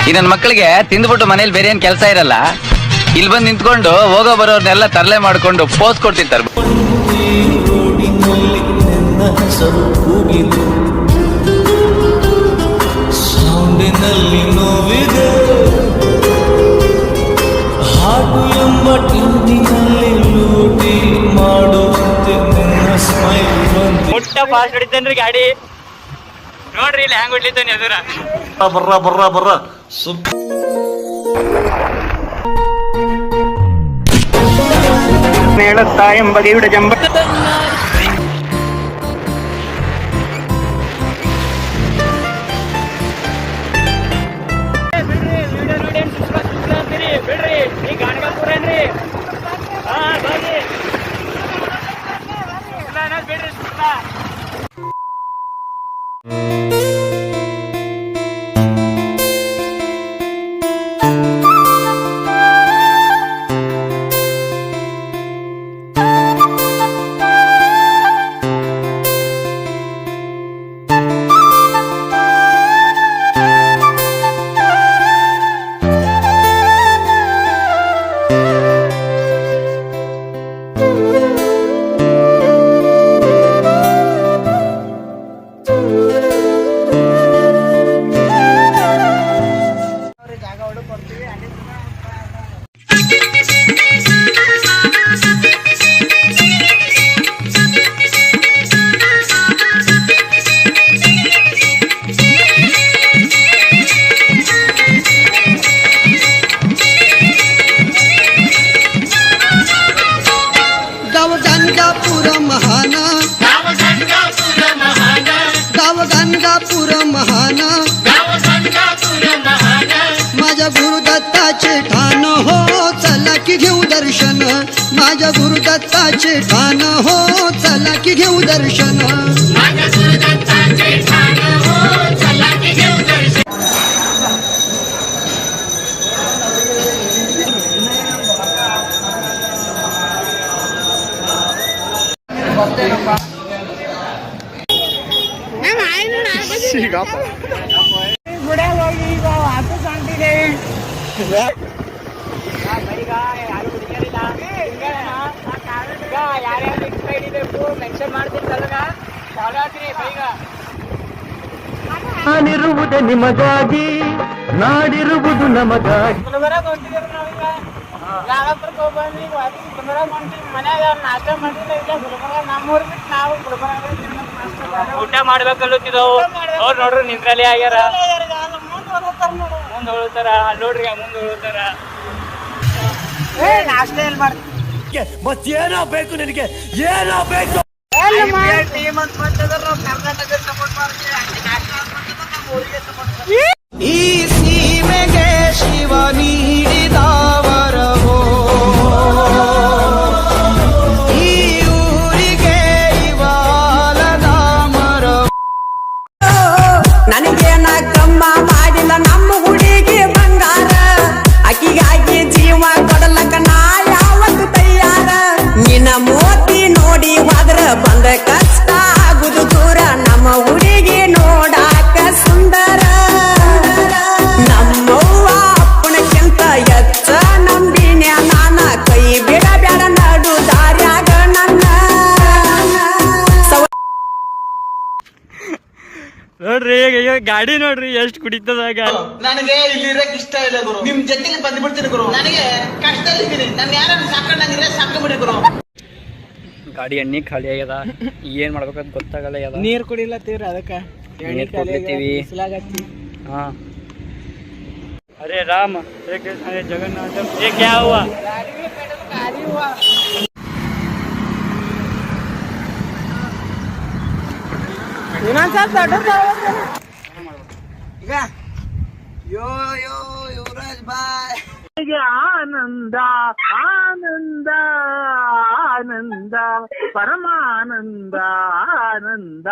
ಈ ನನ್ನ ಮಕ್ಕಳಿಗೆ ತಿಂದ್ಬಿಟ್ಟು ಮನೇಲಿ ಬೇರೆ ಏನ್ ಕೆಲಸ ಇರಲ್ಲ, ಇಲ್ಲಿ ಬಂದು ನಿಂತ್ಕೊಂಡು ಹೋಗೋ ಬರೋರ್ನೆಲ್ಲ ತರಲೆ ಮಾಡ್ಕೊಂಡು ಪೋಸ್ ಕೊಡ್ತಿರ್ತಾರೆ. ಸೌಂಡಿನಲ್ಲಿ ನೋವಿದೆ, ಹಾಡು ಎಂಬ ಟಿಂಟಿನಲ್ಲಿ ಲೂಟಿ ಮಾಡುವಂತೆ ನಿನ್ನ ಸ್ಮೈಲ್ ಬಂತು. ಮುಟ್ಟ ಫಾಸ್ಟ್ ಹೊಡಿತೇನ್ರಿ ಗಾಡಿ ನೋಡ್ರಿ, ಇಲ್ಲಿ ಹ್ಯಾಂಗ್ ಹೊಡ್ಲಿದ್ದಾನೆ ಎದುರ. ಬರ್ರ ಹೇಳುತ್ತಾ ಎಂಬ ದೇವಿಡ ಜಂಬ ಬಿಡ್ರಿ, ಈ ಗಾಣಗಾಪುರ ಏನ್ರಿ? ಹಾ ಬರ್ರಿ ಬಿಡ್ರಿ. माझ्या गुरुदत्ताचे ठाण हो, चला की घेऊ दर्शन. माझ्या गुरुदत्ताचे ठाण हो, चला की घेऊ दर्शन. माझ्या गुरुदत्ताचे ठाण हो, चला की घेऊ दर्शन. ನಾನಿರುವುದೇ ನಿಮಗಾಗಿ, ನಾಡಿರುವುದು ನಮಗಾಗಿ. ಊಟ ಮಾಡ್ಬೇಕಲ್ಲುತ್ತಿದ್ದವು ಅವ್ರು ನೋಡ್ರಿ ನಿಂತ್ರಲ್ಲಿ ಆಗ್ಯಾರ. ಮುಂದೆ ಹೋಗ್ತಾರ ನೋಡ್ರಿ, ಮುಂದೆ ಹೋಗ್ತಾರ. ಮತ್ತೇನೋ ಬೇಕು ನಿನಗೆ, ಏನೋ ಬೇಕು? ಈ ಸೀಮೆಗೆ ಶಿವ ನೀಡಿದವರವೋ, ಈ ಊರಿಗೆ ಇವಾಲದ ಮರ. ನನಗೇನ ಕಮ್ಮ ಮಾಡಿಲ್ಲ ನಮ್ಮ ಹುಡುಗಿ ಬಂಗಾರ, ಅಕ್ಕಿಗಾಗಿ ಜೀವ ಕೊಡಲಕ್ಕ ನಾ ಯಾವತ್ತು ತಯಾರ. ನಿನ್ನ ಮೋತಿ ನೋಡಿ ಹೋದ್ರ ಬಂದ ಕಷ್ಟ ಆಗುದು ದೂರ, ನಮ್ಮ ಹುಡುಗಿ ನೋಡಾಕ ಸುಂದರ. ನಮ್ಮವ್ವ ಅಪ್ಪನಕ್ಕಿಂತ ಹೆಚ್ಚ ನಂಬಿನ ನಾನ, ಕೈ ಬಿಡ ಬ್ಯಾಡ ನಡು ದಾರ್ಯಾಗ ನನ್ನ. ನೋಡ್ರಿ ಗಾಡಿ ನೋಡ್ರಿ ಎಷ್ಟು ಕುಡಿತದಾಗ. ನನಗೆ ಇಲ್ಲಿ ಇರಕ್ ಇಷ್ಟ ಇಲ್ಲ ಗುರು, ನಿಮ್ ಜೊತೆಗೆ ಬಂದ್ಬಿಡ್ತೀನಿ ಗುರು. ನನಗೆ ಕಷ್ಟದಲ್ಲಿದ್ದೀನಿ, ನನ್ ಯಾರು ಸಾಕೊಂಡಂಗಿದ್ರೆ ಸಾಕೊಂಡ್ಬಿಡಿ ಗುರು. ಗಾಡಿ ಎಣ್ಣೆ ಖಾಲಿ ಆಗ್ಯದ, ಏನ್ ಮಾಡ್ಬೇಕಂತ ಗೊತ್ತಾಗಲ್ಲ. ನೀರ್ ಕುಡಿಲತ್ತೀವ್ರ, ಅದಕ್ಕ ಎಣ್ಣೆ ಕೊಡ್ಲತ್ತೀವಿ. ಹಾ ಅರೆ ರಾಮ ಅರೆ ಜಗನ್ನಾಥ ये क्या हुआ? यो यो युवराज बाय. ಆನಂದ ಆನಂದ ಆನಂದ ಪರಮಾನಂದ ಆನಂದ.